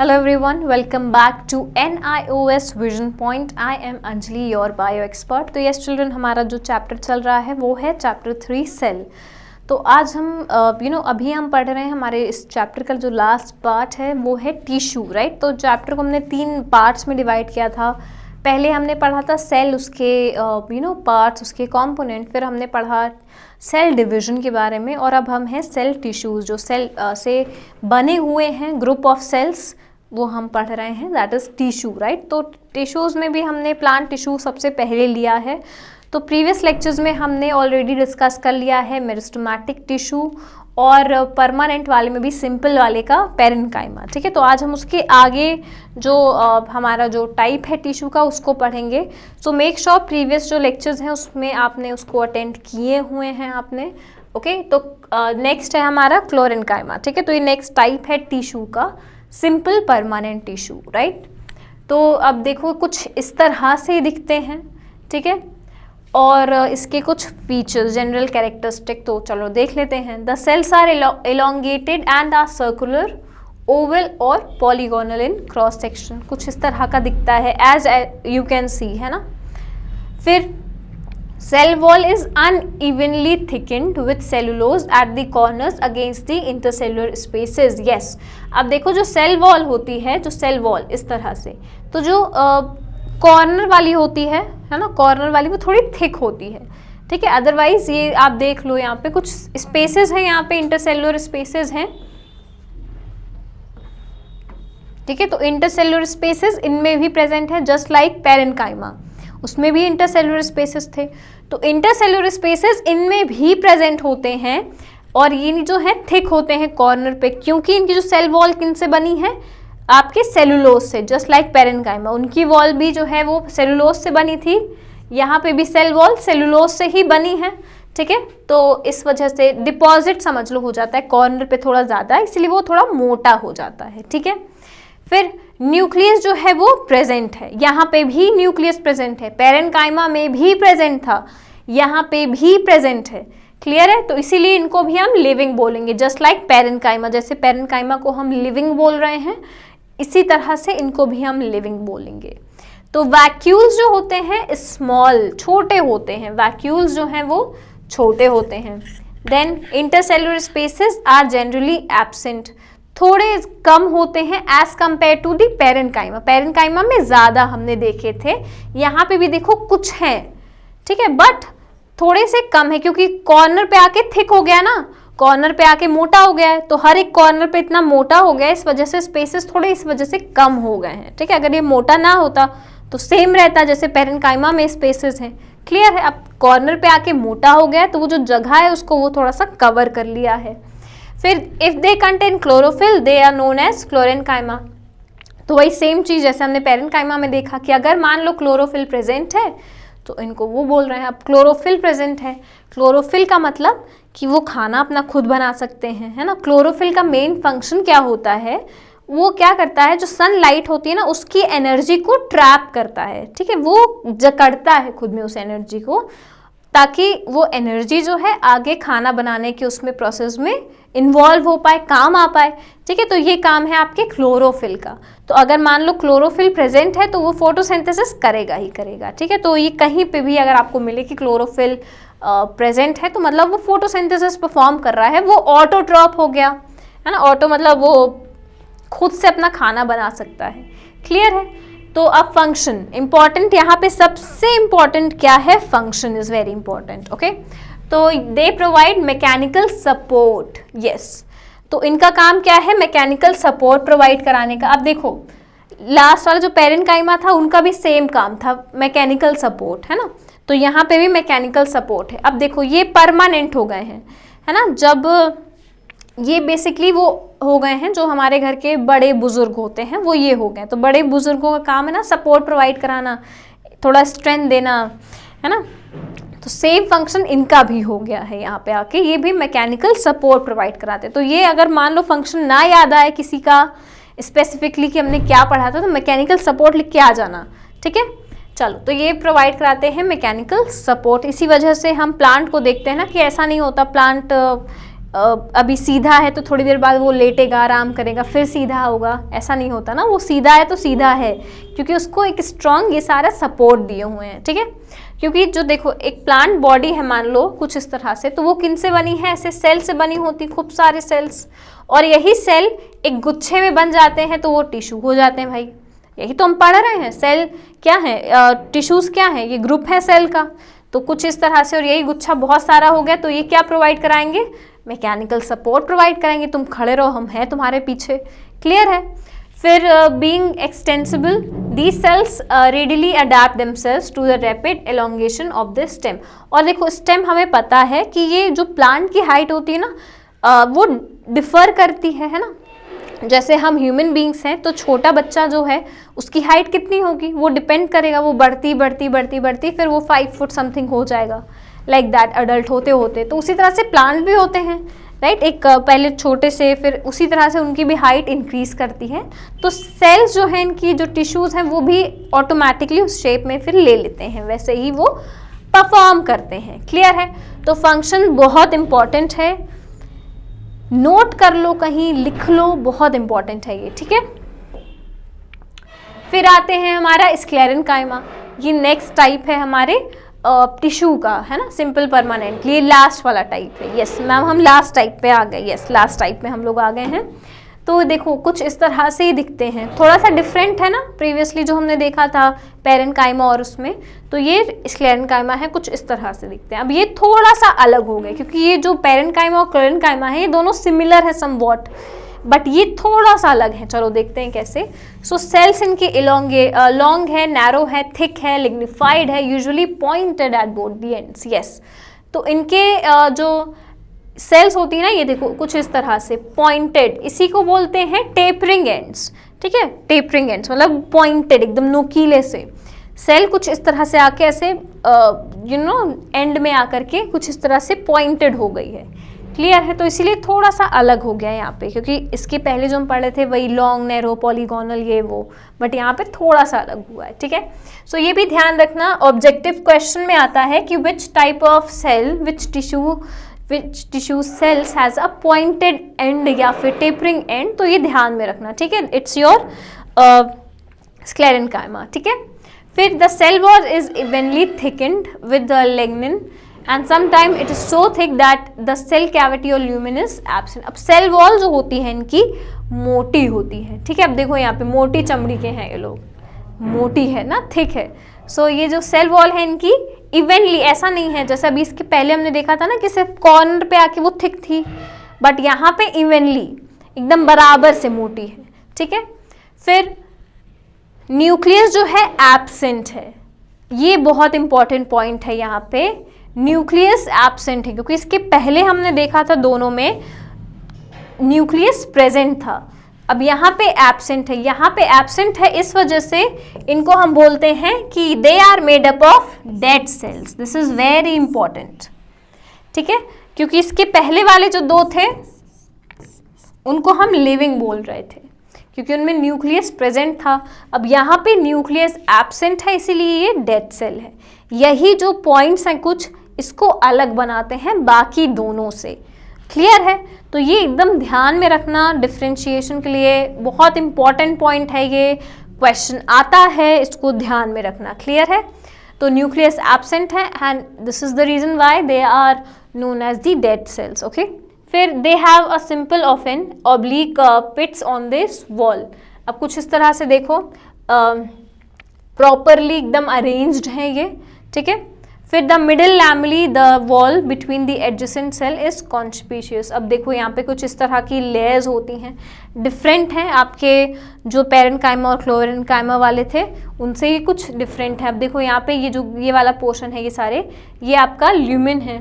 Hello everyone, welcome back to NIOS Vision Point. I am Anjali, your bio expert. तो yes children, हमारा जो chapter चल रहा है वो है चैप्टर 3 सेल. तो आज हम अभी हम पढ़ रहे हैं, हमारे इस चैप्टर का जो लास्ट पार्ट है वो है टिश्यू, राइट. तो चैप्टर को हमने 3 पार्ट्स में डिवाइड किया था. पहले हमने पढ़ा था सेल, उसके पार्ट्स, उसके कंपोनेंट. फिर हमने पढ़ा सेल डिवीजन के बारे में, और अब हम हैं सेल टिश्यूज़, जो सेल से बने हुए हैं, ग्रुप ऑफ सेल्स, वो हम पढ़ रहे हैं, दैट इज़ टिश्यू, राइट. तो टिश्यूज़ में भी हमने प्लांट टिश्यू सबसे पहले लिया है. तो प्रीवियस लेक्चर्स में हमने ऑलरेडी डिस्कस कर लिया है मेरिस्टेमेटिक टिश्यू, और परमानेंट वाले में भी सिंपल वाले का पेरेन्काइमा, ठीक है. तो आज हम उसके आगे जो हमारा जो टाइप है टिश्यू का उसको पढ़ेंगे. सो मेक श्योर प्रीवियस जो लेक्चर्स हैं उसमें आपने उसको अटेंड किए हुए हैं आपने, ओके. तो नेक्स्ट है हमारा क्लोरेन्काइमा, ठीक है. तो ये नेक्स्ट टाइप है टिश्यू का, सिंपल परमानेंट टिश्यू, राइट. तो अब देखो कुछ इस तरह से दिखते हैं, ठीक है. और इसके कुछ फीचर्स, जनरल कैरेक्टरिस्टिक, तो चलो देख लेते हैं. The cells are elongated and are circular, oval और पॉलीगोनल इन क्रॉस सेक्शन. कुछ इस तरह का दिखता है, एज यू कैन सी, है ना. फिर cell wall is unevenly thickened with cellulose at the corners against the intercellular spaces. Yes, अब देखो जो सेल वॉल होती है, जो सेल वॉल इस तरह से, तो जो कॉर्नर वाली होती है ना, कॉर्नर वाली वो थोड़ी थिक होती है, ठीक है. अदरवाइज ये आप देख लो, यहाँ पे कुछ स्पेसेस हैं, यहाँ पे इंटरसेलुलर स्पेसेस हैं, ठीक है. तो इंटरसेलुलर स्पेसेस इनमें भी प्रेजेंट है, जस्ट लाइक पेरेन्काइमा, उसमें भी इंटरसेलुलर स्पेसेस थे. तो इंटरसेलुलर स्पेसेस इनमें भी प्रेजेंट होते हैं, और ये जो है थिक होते हैं कॉर्नर पे, क्योंकि इनकी जो सेल वॉल किन से बनी है, आपके सेलुलोज से, जस्ट लाइक पेरेन्काइमा. उनकी वॉल भी जो है वो सेलुलोज से बनी थी, यहाँ पे भी सेल वॉल सेलुलोज से ही बनी है, ठीक है. तो इस वजह से डिपॉजिट समझ लो हो जाता है कॉर्नर पे थोड़ा ज़्यादा, इसलिए वो थोड़ा मोटा हो जाता है, ठीक है. फिर न्यूक्लियस जो है वो प्रेजेंट है, यहाँ पे भी न्यूक्लियस प्रेजेंट है, पेरेन्काइमा में भी प्रेजेंट था, यहाँ पे भी प्रेजेंट है, क्लियर है. तो इसीलिए इनको भी हम लिविंग बोलेंगे, जस्ट लाइक पेरेन्काइमा. जैसे पेरेन्काइमा को हम लिविंग बोल रहे हैं, इसी तरह से इनको भी हम लिविंग बोलेंगे. तो वैक्यूल्स जो होते हैं स्मॉल, छोटे होते हैं, वैक्यूल्स जो हैं वो छोटे होते हैं. Then intercellular spaces are generally absent, थोड़े कम होते हैं as compared to the parenchyma. Parenchyma में ज़्यादा हमने देखे थे, यहाँ पे भी देखो कुछ हैं, ठीक है, बट थोड़े से कम है, क्योंकि कॉर्नर पे आके थिक हो गया ना, कॉर्नर पे आके मोटा हो गया है. तो हर एक कॉर्नर पे इतना मोटा हो गया है, इस वजह से स्पेसेस थोड़े इस वजह से कम हो गए हैं, ठीक है. अगर ये मोटा ना होता तो सेम रहता, जैसे पेरेन्काइमा में स्पेसेस हैं, क्लियर है. अब कॉर्नर पे आके मोटा हो गया है, तो वो जो जगह है उसको वो थोड़ा सा कवर कर लिया है. फिर if they contain chlorophyll they are known as chlorenchyma. तो वही सेम चीज़ जैसे हमने पेरेन्काइमा में देखा कि अगर मान लो क्लोरोफिल प्रेजेंट है तो इनको वो बोल रहे हैं. अब क्लोरोफिल प्रेजेंट है, क्लोरोफिल का मतलब कि वो खाना अपना खुद बना सकते हैं, है ना. क्लोरोफिल का मेन फंक्शन क्या होता है, वो क्या करता है, जो सनलाइट होती है ना उसकी एनर्जी को ट्रैप करता है, ठीक है. वो जकड़ता है खुद में उस एनर्जी को, ताकि वो एनर्जी जो है आगे खाना बनाने के उसमें प्रोसेस में इन्वॉल्व हो पाए, काम आ पाए, ठीक है. तो ये काम है आपके क्लोरोफिल का. तो अगर मान लो क्लोरोफिल प्रेजेंट है तो वो फोटोसिंथेसिस करेगा ही करेगा, ठीक है. तो ये कहीं पे भी अगर आपको मिले कि क्लोरोफिल प्रेजेंट है तो मतलब वो फोटोसिंथेसिस परफॉर्म कर रहा है, वो ऑटोट्रॉप हो गया, है ना. ऑटो मतलब वो खुद से अपना खाना बना सकता है, क्लियर है. तो अब फंक्शन इंपॉर्टेंट, यहाँ पे सबसे इंपॉर्टेंट क्या है, function is very important, okay. तो they provide mechanical support, yes. तो इनका काम क्या है, मैकेनिकल सपोर्ट प्रोवाइड कराने का. अब देखो लास्ट वाला जो पेरेन्काइमा था उनका भी सेम काम था, मैकेनिकल सपोर्ट, है ना. तो यहाँ पे भी मैकेनिकल सपोर्ट है. अब देखो ये परमानेंट हो गए हैं, है ना. जब ये बेसिकली वो हो गए हैं जो हमारे घर के बड़े बुजुर्ग होते हैं, वो ये हो गए. तो बड़े बुजुर्गों का काम है ना सपोर्ट प्रोवाइड कराना, थोड़ा स्ट्रेंथ देना, है ना. तो सेम फंक्शन इनका भी हो गया है, यहाँ पे आके ये भी मैकेनिकल सपोर्ट प्रोवाइड कराते हैं. तो ये अगर मान लो फंक्शन ना याद आए किसी का स्पेसिफिकली कि हमने क्या पढ़ा था, तो मैकेनिकल सपोर्ट लिख के आ जाना, ठीक है. चलो, तो ये प्रोवाइड कराते हैं मैकेनिकल सपोर्ट. इसी वजह से हम प्लांट को देखते हैं ना कि ऐसा नहीं होता प्लांट अभी सीधा है तो थोड़ी देर बाद वो लेटेगा, आराम करेगा, फिर सीधा होगा, ऐसा नहीं होता ना। वो सीधा है तो सीधा है क्योंकि उसको एक स्ट्रॉन्ग ये सारा सपोर्ट दिए हुए हैं, ठीक है। क्योंकि जो देखो एक प्लांट बॉडी है मान लो कुछ इस तरह से, तो वो किन से बनी है, ऐसे सेल से बनी होती, खूब सारे सेल्स, और यही सेल एक गुच्छे में बन जाते हैं तो वो टिश्यू हो जाते हैं भाई। यही तो हम पढ़ रहे हैं, सेल क्या है, टिश्यूज क्या है, ये ग्रुप है सेल का। तो कुछ इस तरह से, और यही गुच्छा बहुत सारा हो गया तो ये क्या प्रोवाइड कराएंगे, मैकेनिकल सपोर्ट प्रोवाइड करेंगे। तुम खड़े रहो, हम हैं तुम्हारे पीछे, क्लियर है। फिर being extensible, these cells readily adapt themselves to the rapid elongation of the stem. और देखो स्टेम हमें पता है कि ये जो प्लांट की हाइट होती है ना वो डिफर करती है ना। जैसे हम ह्यूमन बींग्स हैं तो छोटा बच्चा जो है उसकी हाइट कितनी होगी वो डिपेंड करेगा, वो बढ़ती बढ़ती बढ़ती बढ़ती फिर वो 5 फुट समथिंग हो जाएगा, लाइक दैट अडल्ट होते होते। तो उसी तरह से प्लांट भी होते हैं, राइट। एक पहले छोटे से फिर उसी तरह से उनकी भी हाइट इंक्रीज करती है। तो सेल्स जो है इनकी जो टिश्यूज हैं वो भी ऑटोमेटिकली उस शेप में फिर ले लेते हैं, वैसे ही वो परफॉर्म करते हैं, क्लियर है। तो फंक्शन बहुत इंपॉर्टेंट है, नोट कर लो कहीं, लिख लो, बहुत इंपॉर्टेंट है ये, ठीक है। फिर आते हैं हमारा स्क्लेरेनकाइमा, ये नेक्स्ट टाइप है हमारे टिश्यू का, है ना, सिंपल परमानेंट, ये लास्ट वाला टाइप है। यस मैम, हम लास्ट टाइप पे आ गए, यस लास्ट टाइप में हम लोग आ गए हैं। तो देखो कुछ इस तरह से ही दिखते हैं, थोड़ा सा डिफरेंट है ना प्रीवियसली जो हमने देखा था पेरेन्काइमा और उसमें, तो ये स्क्लेरेनकाइमा है, कुछ इस तरह से दिखते हैं। अब ये थोड़ा सा अलग हो गए क्योंकि ये जो पेरेन्काइमा और क्लेरेनकाइमा है ये दोनों सिमिलर है समवॉट, बट ये थोड़ा सा अलग है। चलो देखते हैं कैसे। सो सेल्स इनके लॉन्ग है, नैरो है, थिक है, लिग्निफाइड है, usually pointed at both the ends, yes. तो इनके जो सेल्स होती है ना ये देखो कुछ इस तरह से पॉइंटेड, इसी को बोलते हैं टेपरिंग एंड्स, ठीक है। टेपरिंग एंड्स मतलब पॉइंटेड, एकदम नोकीले से। सेल कुछ इस तरह से आके ऐसे एंड में आकर के कुछ इस तरह से पॉइंटेड हो गई है, क्लियर है। तो इसीलिए थोड़ा सा अलग हो गया है यहाँ पे, क्योंकि इसके पहले जो हम पढ़े थे वही लॉन्ग, नैरो, पॉलीगोनल ये वो, बट यहाँ पे थोड़ा सा अलग हुआ है, ठीक है। सो ये भी ध्यान रखना, ऑब्जेक्टिव क्वेश्चन में आता है कि which type of cell, which tissue cells has a pointed end या फिर टेपरिंग एंड, तो ये ध्यान में रखना, ठीक है। इट्स योर स्क्लेरेनकाइमा, ठीक है। फिर the cell wall is evenly thickened with the lignin and sometime it is so thick that the cell cavity or lumen is absent। अब सेल वॉल जो होती है इनकी मोटी होती है, ठीक है। अब देखो यहाँ पे मोटी चमड़ी के हैं ये लोग, मोटी है ना, थिक है। सो ये जो सेल वॉल है इनकी इवनली, ऐसा नहीं है जैसे अभी इसके पहले हमने देखा था ना कि सिर्फ कॉर्नर पे आके वो थिक थी, बट यहाँ पे इवनली एकदम बराबर से मोटी है, ठीक है। फिर न्यूक्लियस जो है एब्सेंट है, ये बहुत इंपॉर्टेंट पॉइंट है यहाँ पे, न्यूक्लियस एब्सेंट है, क्योंकि इसके पहले हमने देखा था दोनों में न्यूक्लियस प्रेजेंट था, अब यहाँ पे एब्सेंट है। यहाँ पे एब्सेंट है इस वजह से इनको हम बोलते हैं कि they are made up of dead cells, this is very important, ठीक है। क्योंकि इसके पहले वाले जो दो थे उनको हम लिविंग बोल रहे थे क्योंकि उनमें न्यूक्लियस प्रेजेंट था। अब यहाँ पे न्यूक्लियस एब्सेंट है इसीलिए ये डेड सेल है। यही जो पॉइंट्स हैं कुछ इसको अलग बनाते हैं बाकी दोनों से, क्लियर है। तो ये एकदम ध्यान में रखना, डिफ्रेंशिएशन के लिए बहुत इंपॉर्टेंट पॉइंट है, ये क्वेश्चन आता है, इसको ध्यान में रखना, क्लियर है। तो न्यूक्लियस एब्सेंट है and this is the reason why they are known as the dead cells, okay. फिर they have a simple often oblique pits on this wall. अब कुछ इस तरह से देखो प्रॉपरली एकदम अरेंज्ड है ये, ठीक है। फिर the middle lamellae the wall between the adjacent cell is conspicuous. अब देखो यहाँ पे कुछ इस तरह की लेयर्स होती हैं, डिफरेंट हैं आपके जो पेरेन्काइमा और क्लोरेन्काइमा वाले थे उनसे ये कुछ डिफरेंट है। अब देखो यहाँ पे ये जो ये वाला पोर्शन है, ये सारे ये आपका ल्यूमेन है,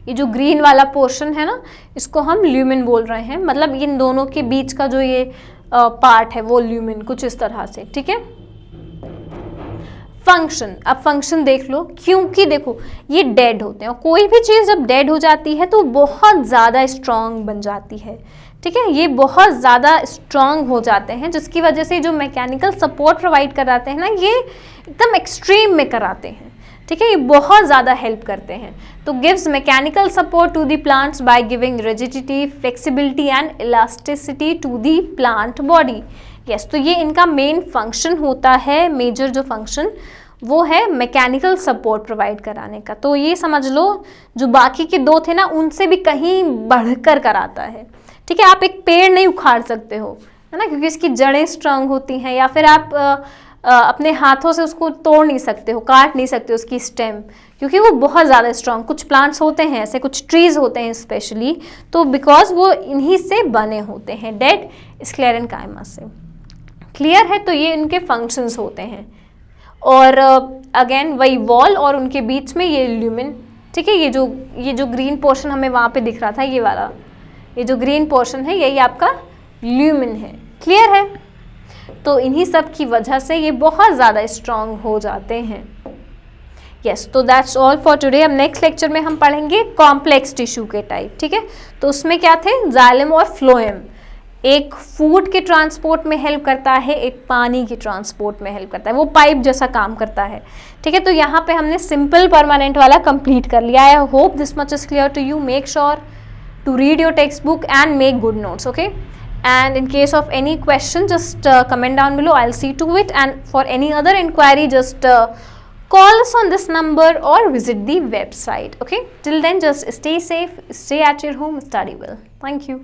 ये जो ग्रीन वाला पोर्शन है ना इसको हम ल्यूमेन बोल रहे हैं, मतलब इन दोनों के बीच का जो ये पार्ट है वो ल्यूमेन, कुछ इस तरह से, ठीक है। फंक्शन, अब फंक्शन देख लो, क्योंकि देखो ये डेड होते हैं और कोई भी चीज़ जब डेड हो जाती है तो बहुत ज़्यादा स्ट्रॉन्ग बन जाती है, ठीक है। ये बहुत ज़्यादा स्ट्रॉन्ग हो जाते हैं जिसकी वजह से जो मैकेनिकल सपोर्ट प्रोवाइड कराते हैं ना ये एकदम एक्सट्रीम में कराते हैं, ठीक है, ये बहुत ज़्यादा हेल्प करते हैं। तो gives mechanical support to the plants by giving rigidity, flexibility and elasticity to the plant body. Yes, तो ये इनका मेन फंक्शन होता है, मेजर जो फंक्शन वो है मैकेनिकल सपोर्ट प्रोवाइड कराने का। तो ये समझ लो जो बाकी के दो थे ना, उनसे भी कहीं बढ़कर कराता है। ठीक है, आप एक पेड़ नहीं उखाड़ सकते हो, है ना, क्योंकि इसकी जड़ें स्ट्रांग होती हैं, या फिर आप अपने हाथों से उसको तोड़ नहीं सकते हो, काट नहीं सकते उसकी स्टेम, क्योंकि वो बहुत ज़्यादा स्ट्रांग। कुछ प्लांट्स होते हैं ऐसे, कुछ ट्रीज होते हैं स्पेशली, तो बिकॉज वो इन्हीं से बने होते हैं, डेड स्क्लेरेनकाइमा से। क्लियर है? तो ये इनके फंक्शंस होते हैं। और अगेन वही वॉल और उनके बीच में ये ल्यूमिन। ठीक है, ये जो ग्रीन पोर्शन हमें वहाँ पे दिख रहा था, ये वाला, ये जो ग्रीन पोर्शन है यही आपका ल्यूमिन है। क्लियर है? तो इन्हीं सब की वजह से ये बहुत ज़्यादा स्ट्रांग हो जाते हैं। यस, तो दैट्स ऑल फॉर टुडे। अब नेक्स्ट लेक्चर में हम पढ़ेंगे कॉम्प्लेक्स टिश्यू के टाइप। ठीक है, तो उसमें क्या थे, जाइलम और फ्लोएम। एक फूड के ट्रांसपोर्ट में हेल्प करता है, एक पानी के ट्रांसपोर्ट में हेल्प करता है, वो पाइप जैसा काम करता है। ठीक है, तो यहाँ पे हमने सिंपल परमानेंट वाला कंप्लीट कर लिया। I hope this much is clear to you. Make sure to read your textbook and make good notes, okay? And in case of any question, just comment down below, I'll see to it. And for any other inquiry, just call us on this number or visit the website, okay? Till then, just stay safe, stay at your home, study well. Thank you.